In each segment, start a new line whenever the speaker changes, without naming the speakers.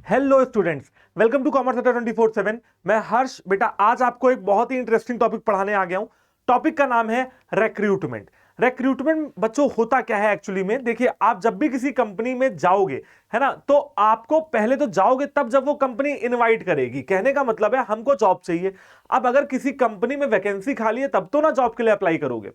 Hello students, welcome to commerce Adda 24/7। मैं हर्ष। बेटा आज आपको एक बहुत ही इंटरेस्टिंग टॉपिक पढ़ाने आ गया हूं। टॉपिक का नाम है रिक्रूटमेंट। रिक्रूटमेंट बच्चों होता क्या है एक्चुअली में? देखिए, आप जब भी किसी कंपनी में जाओगे, है ना, तो आपको पहले तो जाओगे तब जब वो कंपनी इनवाइट करेगी। कहने का मतलब है हमको जॉब चाहिए। अब अगर किसी कंपनी में वैकेंसी खाली है तब तो ना जॉब के लिए अप्लाई करोगे।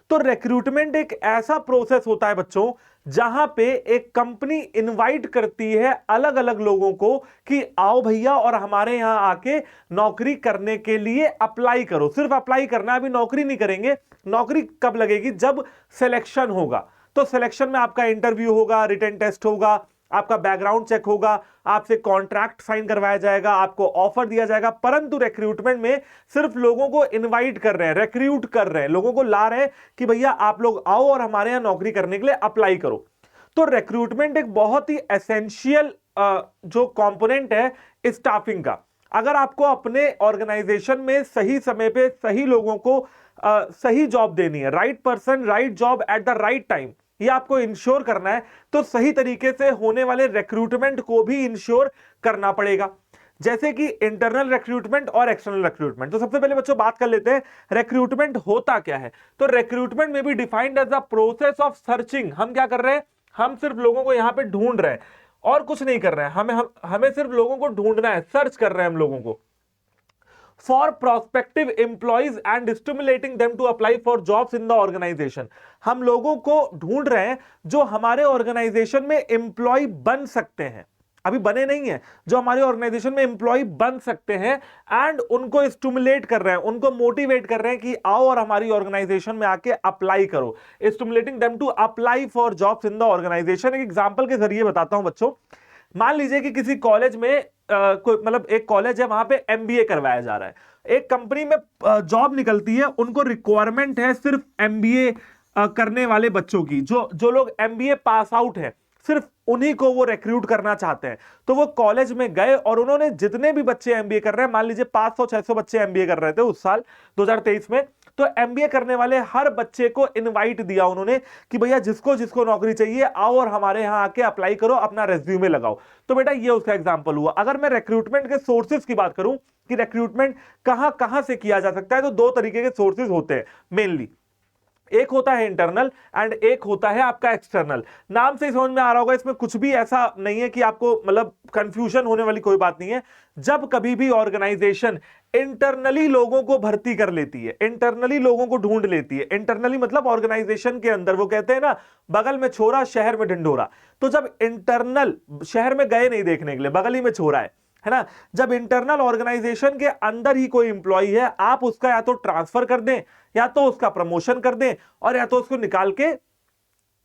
तो रिक्रूटमेंट एक ऐसा प्रोसेस होता है बच्चों जहां पे एक कंपनी इनवाइट करती है अलग अलग लोगों को कि आओ भैया और हमारे यहां आके नौकरी करने के लिए अप्लाई करो। सिर्फ अप्लाई करना, अभी नौकरी नहीं करेंगे। नौकरी कब लगेगी? जब सिलेक्शन होगा। तो सिलेक्शन में आपका इंटरव्यू होगा, रिटन टेस्ट होगा, आपका बैकग्राउंड चेक होगा, आपसे कॉन्ट्रैक्ट साइन करवाया जाएगा, आपको ऑफर दिया जाएगा। परंतु रिक्रूटमेंट में सिर्फ लोगों को इनवाइट कर रहे हैं, रिक्रूट कर रहे हैं, लोगों को ला रहे हैं कि भैया आप लोग आओ और हमारे यहां नौकरी करने के लिए अप्लाई करो। तो रिक्रूटमेंट एक बहुत ही एसेंशियल जो कंपोनेंट है स्टाफिंग का। अगर आपको अपने ऑर्गेनाइजेशन में सही समय पे सही लोगों को सही जॉब देनी है, right person right job at the right time, ये आपको इंश्योर करना है, तो सही तरीके से होने वाले रिक्रूटमेंट को भी इंश्योर करना पड़ेगा। जैसे कि इंटरनल रिक्रूटमेंट और एक्सटर्नल रिक्रूटमेंट। तो सबसे पहले बच्चों बात कर लेते हैं रिक्रूटमेंट होता क्या है। तो रिक्रूटमेंट में भी defined as the process of searching. हम क्या कर रहे हैं? हम सिर्फ लोगों को यहां पे ढूंढ रहे हैं और कुछ नहीं कर रहे हैं। हमें सिर्फ लोगों को ढूंढना है, सर्च कर रहे हैं हम लोगों को for prospective employees and stimulating them to apply for jobs in the organisation. हम लोगों को ढूंढ रहे हैं जो हमारे ऑर्गेनाइजेशन में एम्प्लॉय बन सकते हैं, अभी बने नहीं है, जो हमारे ऑर्गेनाइजेशन में एम्प्लॉय बन सकते हैं, एंड उनको स्टिमुलेट कर रहे हैं, उनको मोटिवेट कर रहे हैं कि आओ और हमारी ऑर्गेनाइजेशन में आके अप्लाई करो। Stimulating them to apply for jobs in the organisation. एक एग्जांपल के जरिए बताता हूं बच्चों। मान लीजिए कि किसी कॉलेज में कोई मतलब एक कॉलेज है, वहां पे एमबीए करवाया जा रहा है। एक कंपनी में जॉब निकलती है, उनको रिक्वायरमेंट है सिर्फ एमबीए करने वाले बच्चों की। जो जो लोग एमबीए पास आउट है, सिर्फ उन्हीं को वो रिक्रूट करना चाहते हैं। तो वो कॉलेज में गए और उन्होंने जितने भी बच्चे एमबीए कर रहे हैं, मान लीजिए 500-600 बच्चे एमबीए कर रहे थे उस साल 2023 में, तो एमबीए करने वाले हर बच्चे को इनवाइट दिया उन्होंने कि भैया जिसको जिसको नौकरी चाहिए आओ और हमारे यहां आके अप्लाई करो, अपना रेज्यूमे लगाओ। तो बेटा ये उसका एग्जांपल हुआ। अगर मैं रिक्रूटमेंट के सोर्सेज की बात करूं कि रिक्रूटमेंट कहां कहां से किया जा सकता है, तो दो तरीके के सोर्सेज होते हैं मेनली। एक होता है इंटरनल एंड एक होता है आपका एक्सटर्नल। नाम से ही समझ में आ रहा होगा, इसमें कुछ भी ऐसा नहीं है कि आपको मतलब कंफ्यूजन होने वाली कोई बात नहीं है। जब कभी भी ऑर्गेनाइजेशन इंटरनली लोगों को भर्ती कर लेती है, इंटरनली लोगों को ढूंढ लेती है, इंटरनली मतलब ऑर्गेनाइजेशन के अंदर, वो कहते हैं ना बगल में छोरा शहर में ढिंढोरा। तो जब इंटरनल, शहर में गए नहीं देखने के लिए, बगल ही में छोरा है ना, जब इंटरनल ऑर्गेनाइजेशन के अंदर ही कोई इंप्लॉय है, आप उसका या तो ट्रांसफर कर दें, या तो उसका प्रमोशन कर दें, और या तो उसको निकाल के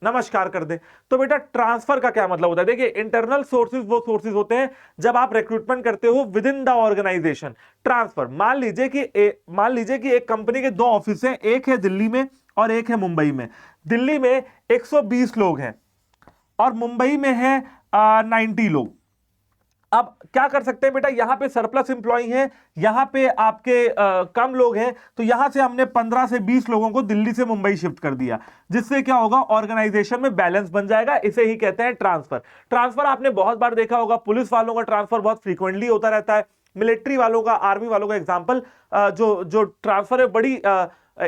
नमस्कार कर दें। तो बेटा ट्रांसफर का क्या मतलब होता है? देखिए, इंटरनल सोर्सेज वो सोर्सेज होते हैं जब आप रिक्रूटमेंट करते हो within the organisation. Transfer, मान लीजिए कि एक कंपनी के दो ऑफिस हैं, एक है दिल्ली में और एक है मुंबई में। दिल्ली में 120 लोग हैं और मुंबई में है 90 लोग। अब क्या कर सकते हैं बेटा, यहां पे सरप्लस इंप्लॉय हैं, यहां पे आपके कम लोग हैं, तो यहां से हमने 15 से 20 लोगों को दिल्ली से मुंबई शिफ्ट कर दिया, जिससे क्या होगा, ऑर्गेनाइजेशन में बैलेंस बन जाएगा। इसे ही कहते हैं ट्रांसफर। ट्रांसफर आपने बहुत बार देखा होगा, पुलिस वालों का ट्रांसफर बहुत फ्रीक्वेंटली होता रहता है, मिलिट्री वालों का, आर्मी वालों का। एग्जाम्पल जो जो ट्रांसफर है बड़ी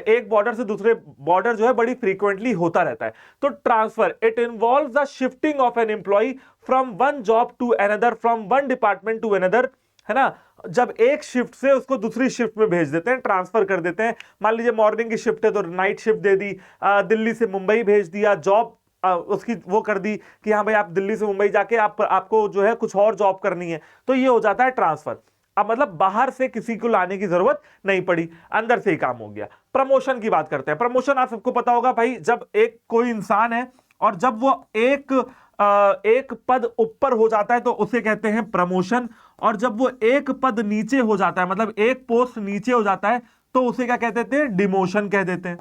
एक बॉर्डर से दूसरे बॉर्डर जो है बड़ी फ्रीक्वेंटली होता रहता है। तो transfer it involves the shifting of an employee from one job to another, from one department to another, है ना। जब एक शिफ्ट से उसको दूसरी शिफ्ट में भेज देते हैं, ट्रांसफर कर देते हैं। मान लीजिए मॉर्निंग की शिफ्ट है तो नाइट शिफ्ट दे दी, दिल्ली से मुंबई भेज दिया, जॉब उसकी वो कर दी कि हाँ भाई आप दिल्ली से मुंबई जाके आपको जो है कुछ और जॉब करनी है, तो ये हो जाता है ट्रांसफर। अब मतलब बाहर से किसी को लाने की जरूरत नहीं पड़ी, अंदर से ही काम हो गया। प्रमोशन की बात करते हैं। प्रमोशन आप सबको पता होगा भाई, जब एक कोई इंसान है और जब वो एक पद ऊपर हो जाता है तो उसे कहते हैं प्रमोशन, और जब वो एक पद नीचे हो जाता है, मतलब एक पोस्ट नीचे हो जाता है, तो उसे क्या कहते हैं? डिमोशन कह देते हैं।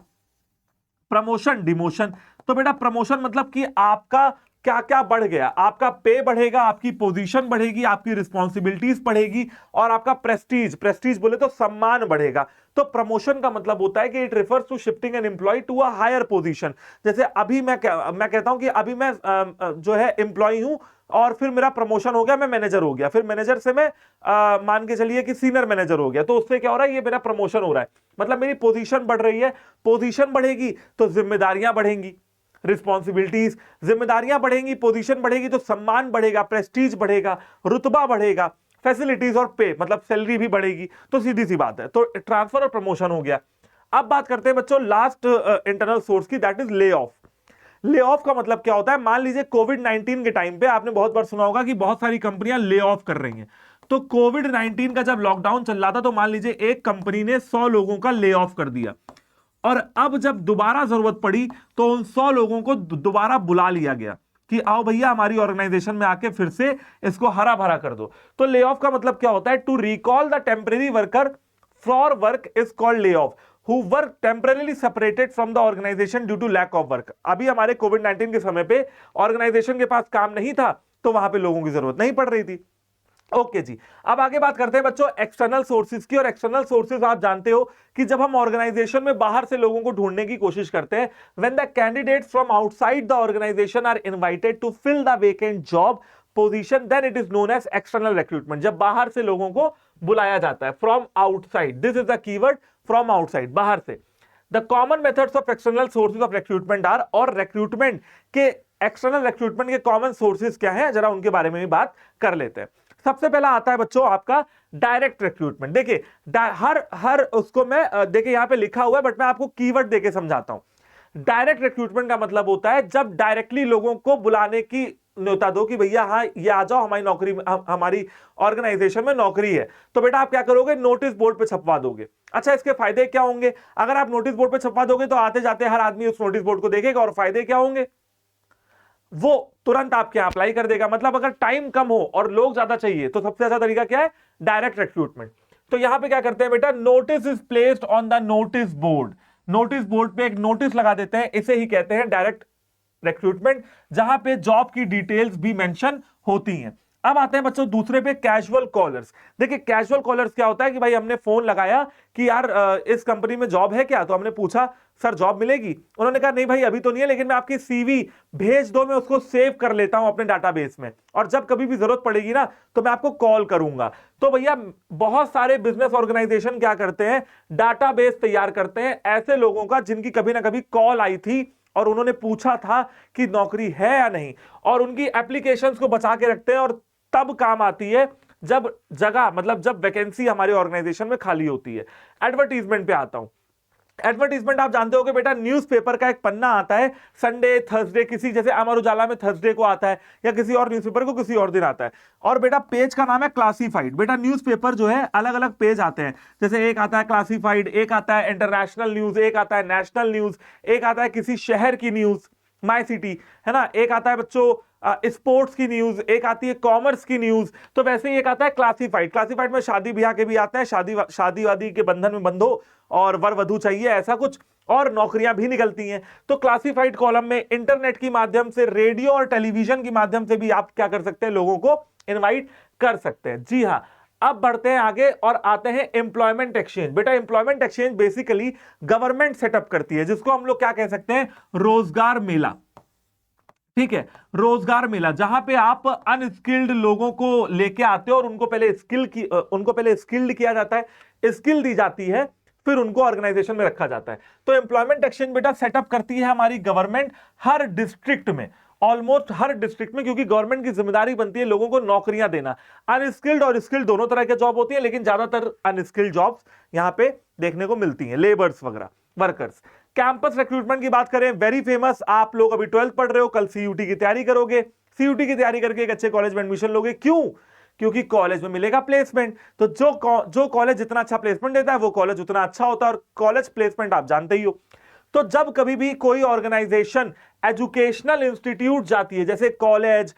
Promotion, demotion. तो बेटा प्रमोशन मतलब कि आपका क्या क्या बढ़ गया? आपका पे बढ़ेगा, आपकी पोजीशन बढ़ेगी, आपकी रिस्पॉन्सिबिलिटीज बढ़ेगी और आपका प्रेस्टीज, प्रेस्टीज बोले तो सम्मान बढ़ेगा। तो प्रमोशन का मतलब होता है कि it refers to shifting an employee to a higher position. जैसे अभी मैं कहता हूं कि अभी मैं जो है एम्प्लॉय हूं और फिर मेरा प्रमोशन हो गया, मैं मैनेजर हो गया, फिर मैनेजर से मैं मान के चलिए कि सीनियर मैनेजर हो गया, तो उससे क्या हो रहा है, ये मेरा प्रमोशन हो रहा है, मतलब मेरी पोजीशन बढ़ रही है। पोजीशन बढ़ेगी तो जिम्मेदारियां बढ़ेंगी, रिस्पॉन्सिबिलिटीज, जिम्मेदारियां बढ़ेंगी, पोजीशन बढ़ेगी तो सम्मान बढ़ेगा, प्रेस्टीज बढ़ेगा, रुतबा बढ़ेगा, फैसिलिटीज और पे मतलब सैलरी भी बढ़ेगी। तो सीधी सी बात है, तो ट्रांसफर और प्रमोशन हो गया। अब बात करते हैं बच्चों लास्ट इंटरनल सोर्स की, that is lay off. Lay off का मतलब क्या होता है? मान लीजिए कोविड 19 के टाइम पे आपने बहुत बार सुना होगा कि बहुत सारी कंपनियां ले ऑफ कर रही हैं। तो कोविड 19 का जब लॉकडाउन चल रहा था तो मान लीजिए एक कंपनी ने 100 लोगों का ले ऑफ कर दिया, और अब जब दोबारा जरूरत पड़ी तो उन 100 लोगों को दोबारा बुला लिया गया कि आओ भैया हमारी ऑर्गेनाइजेशन में आके फिर से इसको हरा भरा कर दो। तो ले ऑफ का मतलब क्या होता है? To recall the temporary worker for work is called lay off, who were temporarily separated from the organization due to lack of work। अभी हमारे कोविड 19 के समय पे ऑर्गेनाइजेशन के पास काम नहीं था तो वहां पे लोगों की जरूरत नहीं पड़ रही थी। ओके जी, अब आगे बात करते हैं बच्चों एक्सटर्नल सोर्सेज की। और एक्सटर्नल सोर्सेज आप जानते हो कि जब हम ऑर्गेनाइजेशन में बाहर से लोगों को ढूंढने की कोशिश करते हैं, when the candidates from outside the organization are invited to fill the vacant job position, then it is known as external recruitment. जब बाहर से लोगों को बुलाया जाता है, from outside, this is the keyword, from outside, बाहर से। The common methods of external sources of recruitment are, और रिक्रूटमेंट के एक्सटर्नल रिक्रूटमेंट के कॉमन सोर्सेज क्या है, जरा उनके बारे में भी बात कर लेते हैं। सबसे पहला आता है बच्चों आपका डायरेक्ट रिक्रूटमेंट। देखिए हर उसको मैं देखिए यहां पे लिखा हुआ है बट मैं आपको कीवर्ड देके समझाता हूं। डायरेक्ट रिक्रूटमेंट का मतलब होता है जब डायरेक्टली लोगों को बुलाने की न्योता दो कि भैया हाँ ये आ जाओ, हमारी नौकरी, हमारी ऑर्गेनाइजेशन में नौकरी है। तो बेटा आप क्या करोगे? नोटिस बोर्ड पे छपवा दोगे। अच्छा, इसके फायदे क्या होंगे? अगर आप नोटिस बोर्ड पे छपवा दोगे तो आते जाते हर आदमी उस नोटिस बोर्ड को देखेगा, और फायदे क्या होंगे? वो तुरंत आपके यहां अप्लाई कर देगा। मतलब अगर टाइम कम हो और लोग ज्यादा चाहिए तो सबसे अच्छा तरीका क्या है? Direct recruitment. तो यहां पे क्या करते हैं बेटा? Notice is placed on the notice board. Notice board पे एक नोटिस लगा देते हैं, इसे ही कहते हैं डायरेक्ट रिक्रूटमेंट, जहां पे जॉब की डिटेल्स भी मेंशन होती हैं। अब आते हैं बच्चों दूसरे पे, कैजुअल कॉलर्स। देखिए कैजुअल कॉलर्स क्या होता है कि भाई हमने फोन लगाया कि यार इस कंपनी में जॉब है क्या? तो हमने पूछा सर जॉब मिलेगी? उन्होंने कहा नहीं भाई अभी तो नहीं है, लेकिन मैं आपकी सीवी भेज दो, मैं उसको सेव कर लेता हूं अपने डाटाबेस में, और जब कभी भी जरूरत पड़ेगी ना तो मैं आपको कॉल करूंगा। तो भैया बहुत सारे बिजनेस ऑर्गेनाइजेशन क्या करते हैं? डाटाबेस तैयार करते हैं ऐसे लोगों का जिनकी कभी ना कभी कॉल आई थी और उन्होंने पूछा था कि नौकरी है या नहीं, और उनकी एप्लीकेशंस को बचा के रखते हैं, और तब काम आती है जब जगह, मतलब जब वैकेंसी हमारे ऑर्गेनाइजेशन में खाली होती है। एडवर्टीजमेंट पे आता हूं। एडवर्टीजमेंट आप जानते हो कि बेटा न्यूज़पेपर का एक पन्ना आता है संडे, थर्सडे, किसी जैसे अमर उजाला में थर्सडे को आता है, या किसी और न्यूज़पेपर को किसी और दिन आता है। और बेटा पेज का नाम है क्लासिफाइड। बेटा न्यूज़पेपर जो है अलग अलग पेज आते हैं, जैसे एक आता है क्लासिफाइड, एक आता है इंटरनेशनल न्यूज, एक आता है नेशनल न्यूज, एक आता है किसी शहर की न्यूज, माय सिटी है ना, एक आता है बच्चों स्पोर्ट्स की न्यूज, एक आती है कॉमर्स की न्यूज। तो वैसे ही एक आता है क्लासिफाइड। क्लासिफाइड में शादी ब्याह के भी आते हैं, शादी वादी के बंधन में बंधो और वर वधू चाहिए ऐसा कुछ, और नौकरियां भी निकलती हैं। तो क्लासिफाइड कॉलम में इंटरनेट की माध्यम से, रेडियो और टेलीविजन की माध्यम से भी आप क्या कर सकते हैं? लोगों को इनवाइट कर सकते हैं। जी हाँ, अब बढ़ते हैं आगे और आते हैं एम्प्लॉयमेंट एक्सचेंज। बेटा employment exchange basically government setup करती है, जिसको हम लोग क्या कह सकते हैं? रोजगार मेला। ठीक है, रोजगार मेला, जहां पे आप अनस्किल्ड लोगों को लेके आते हो और उनको पहले स्किल्ड किया जाता है, स्किल दी जाती है, फिर उनको ऑर्गेनाइजेशन में रखा जाता है। तो एम्प्लॉयमेंट एक्सचेंज बेटा सेटअप करती है हमारी गवर्नमेंट हर डिस्ट्रिक्ट में, ऑलमोस्ट हर डिस्ट्रिक्ट में, क्योंकि गवर्नमेंट की जिम्मेदारी बनती है लोगों को नौकरियां देना। अनस्किल्ड और स्किल्ड दोनों तरह के जॉब होती है, लेकिन ज्यादातर अनस्किल्ड जॉब्स यहां पे देखने को मिलती हैं, लेबर्स वगैरह, वर्कर्स। कैंपस रिक्रूटमेंट की बात करें, वेरी फेमस। आप लोग अभी 12th पढ़ रहे हो, कल सीयूटी की तैयारी करोगे, सीयूटी की तैयारी करके एक अच्छे कॉलेज में एडमिशन लोगे। क्यों? क्योंकि कॉलेज में मिलेगा प्लेसमेंट। तो जो कॉलेज जितना अच्छा प्लेसमेंट देता है वो कॉलेज उतना अच्छा होता है, और कॉलेज प्लेसमेंट आप जानते ही हो। तो जब कभी भी कोई ऑर्गेनाइजेशन एजुकेशनल इंस्टीट्यूट जाती है, जैसे कॉलेज,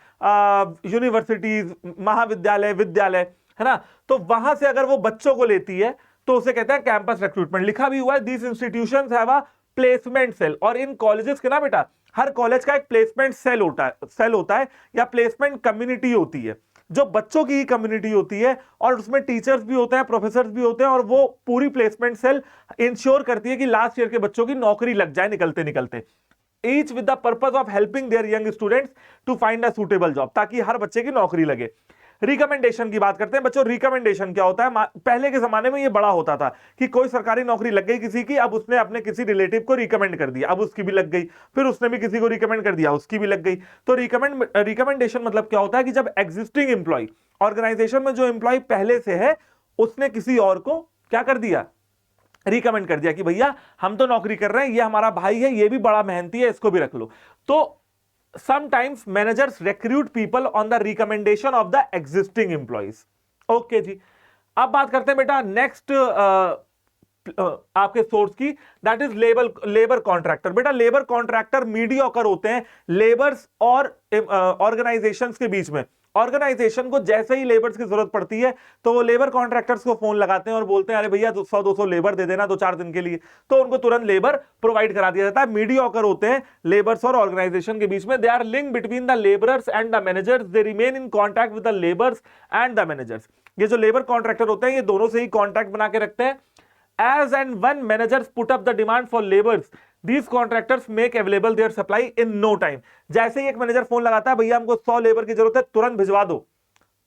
यूनिवर्सिटीज, महाविद्यालय, विद्यालय, है ना, तो वहां से अगर वो बच्चों को लेती है तो उसे कहते हैं कैंपस रिक्रूटमेंट। लिखा भी हुआ है, this institutions have a placement cell. और इन कॉलेजेस के ना बेटा हर कॉलेज का एक प्लेसमेंट सेल होता है या प्लेसमेंट कम्युनिटी होती है, जो बच्चों की ही कम्युनिटी होती है, और उसमें टीचर्स भी होते हैं, प्रोफेसर्स भी होते हैं, और वो पूरी प्लेसमेंट सेल इंश्योर करती है कि लास्ट ईयर के बच्चों की नौकरी लग जाए निकलते निकलते, each with the purpose of helping their young students to find a suitable job, ताकि हर बच्चे की नौकरी लगे। रिकमेंडेशन की बात करते हैं बच्चों। रिकमेंडेशन क्या होता है? पहले के जमाने में ये बड़ा होता था कि कोई सरकारी नौकरी लग गई किसी की, अब उसने अपने किसी रिलेटिव को रिकमेंड कर दिया, अब उसकी भी लग गई, फिर उसने भी किसी को रिकमेंड कर दिया, उसकी भी लग गई। तो रिकमेंडेशन मतलब क्या होता है कि जब एग्जिस्टिंग एम्प्लॉय, ऑर्गेनाइजेशन में जो एम्प्लॉय पहले से है, उसने किसी और को क्या कर दिया, रिकमेंड कर दिया कि भैया हम तो नौकरी कर रहे हैं, ये हमारा भाई है, ये भी बड़ा मेहनती है, इसको भी रख लो। तो sometimes managers recruit people on the recommendation of the existing employees। Okay जी, अब बात करते हैं बेटा नेक्स्ट आपके सोर्स की, दैट इज लेबर कॉन्ट्रैक्टर। बेटा लेबर कॉन्ट्रैक्टर मीडियोकर होते हैं लेबर्स और ऑर्गेनाइजेशंस के बीच में। ऑर्गेनाइजेशन को जैसे ही लेबर्स की जरूरत पड़ती है तो वो लेबर कॉन्ट्रैक्टर्स को फोन लगाते हैं और बोलते हैं अरे भैया 100-200 लेबर दे देना 2-4 दिन के लिए, तो उनको तुरंत लेबर प्रोवाइड करा दिया जाता है। मीडियोकर होते हैं लेबर्स और ऑर्गेनाइजेशन के बीच में। They are link between the labourers and the managers, they remain in contact with the labours and the managers. ये जो लेबर कॉन्ट्रैक्टर होते हैं ये दोनों से ही कॉन्टैक्ट बना के रखते हैं। As and when managers put up the demand for laborers, these contractors make available their supply in no time। जैसे ही एक मैनेजर फोन लगाता है भैया हमको 100 लेबर की जरूरत है, तुरंत भिजवा दो,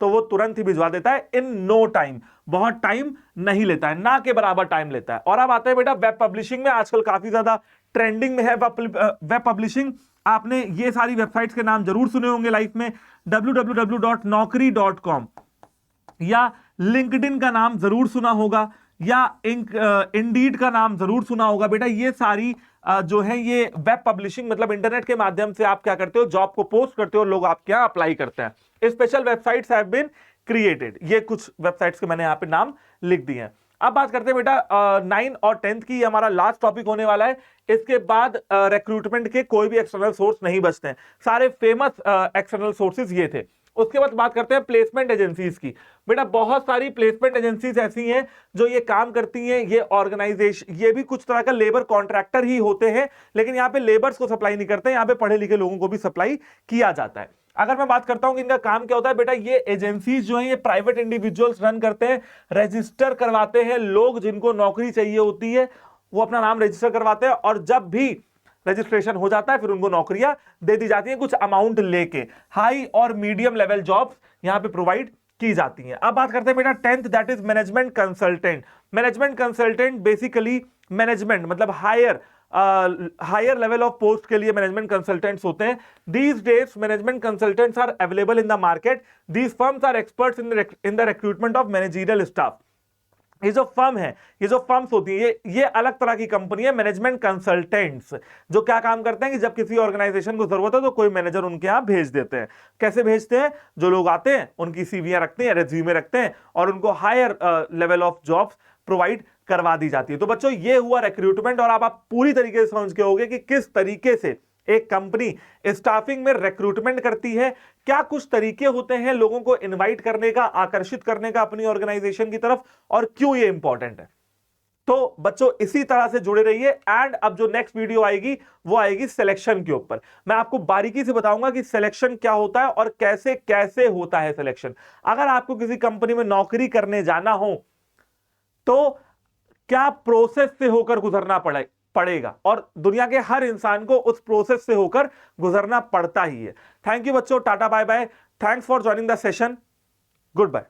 तो वो तुरंत ही भिजवा देता है इन नो टाइम। बहुत टाइम नहीं लेता है, ना के बराबर टाइम लेता है। और अब आते हैं बेटा वेब पब्लिशिंग में। आजकल काफी ज्यादा ट्रेंडिंग में है वेब पब्लिशिंग। आपने ये सारी वेबसाइट्स के नाम जरूर सुने होंगे लाइफ में, www.naukri.com या लिंक्डइन का नाम जरूर सुना होगा, या इंडीड का नाम जरूर सुना होगा। बेटा ये सारी जो है ये वेब पब्लिशिंग मतलब इंटरनेट के माध्यम से आप क्या करते हो, जॉब को पोस्ट करते हो और लोग आपके यहां अप्लाई करते हैं। Special websites have been created. ये कुछ वेबसाइट्स के मैंने यहां पे नाम लिख दिए हैं। अब बात करते हैं बेटा 9 और 10th की, हमारा लास्ट टॉपिक होने वाला है। इसके बाद रिक्रूटमेंट के कोई भी एक्सटर्नल सोर्स नहीं बचते हैं, सारे फेमस एक्सटर्नल सोर्सेज ये थे। उसके बाद बात करते हैं प्लेसमेंट एजेंसीज की। बेटा बहुत सारी प्लेसमेंट एजेंसीज ऐसी हैं जो ये काम करती हैं। ये ऑर्गेनाइजेशन, ये भी कुछ तरह का लेबर कॉन्ट्रैक्टर ही होते हैं, लेकिन यहाँ पे लेबर्स को सप्लाई नहीं करते, यहाँ पे पढ़े लिखे लोगों को भी सप्लाई किया जाता है। अगर मैं बात करता हूं कि इनका काम क्या होता है, बेटा ये एजेंसीज जो हैं ये प्राइवेट इंडिविजुअल्स रन करते हैं, रजिस्टर करवाते हैं। लोग जिनको नौकरी चाहिए होती है वो अपना नाम रजिस्टर करवाते हैं, और जब भी रजिस्ट्रेशन हो जाता है फिर उनको नौकरियां दे दी जाती हैं कुछ अमाउंट लेके। हाई और मीडियम लेवल जॉब्स यहां पे प्रोवाइड की जाती हैं। अब बात करते हैं बेटा 10th, that is management consultant. Management consultant basically management मतलब हायर लेवल ऑफ पोस्ट के लिए मैनेजमेंट कंसल्टेंट्स होते हैं। These days management consultants are available in the market. These firms are experts in the recruitment of managerial staff. ये जो firm है, ये जो फर्म्स होती है, ये अलग तरह की कंपनी है मैनेजमेंट कंसल्टेंट्स, जो क्या काम करते हैं कि जब किसी ऑर्गेनाइजेशन को जरूरत है तो कोई मैनेजर उनके यहां भेज देते हैं। कैसे भेजते हैं? जो लोग आते हैं उनकी सीवीआं रखते हैं, रेज्यूमे रखते हैं, और उनको higher level of jobs provide करवा दी जाती है। तो बच्चों ये हुआ रिक्रूटमेंट, और अब आप पूरी तरीके से समझ के होंगे कि किस तरीके से एक कंपनी स्टाफिंग में रिक्रूटमेंट करती है, क्या कुछ तरीके होते हैं लोगों को इनवाइट करने का, आकर्षित करने का अपनी ऑर्गेनाइजेशन की तरफ, और क्यों ये इंपॉर्टेंट है। तो बच्चों इसी तरह से जुड़े रहिए। एंड अब जो नेक्स्ट वीडियो आएगी वो आएगी सिलेक्शन के ऊपर। मैं आपको बारीकी से बताऊंगा कि सिलेक्शन क्या होता है और कैसे कैसे होता है सिलेक्शन। अगर आपको किसी कंपनी में नौकरी करने जाना हो तो क्या प्रोसेस से होकर गुजरना पड़ेगा, और दुनिया के हर इंसान को उस प्रोसेस से होकर गुजरना पड़ता ही है। थैंक यू बच्चों, tata bye bye, thanks for joining the session, good bye.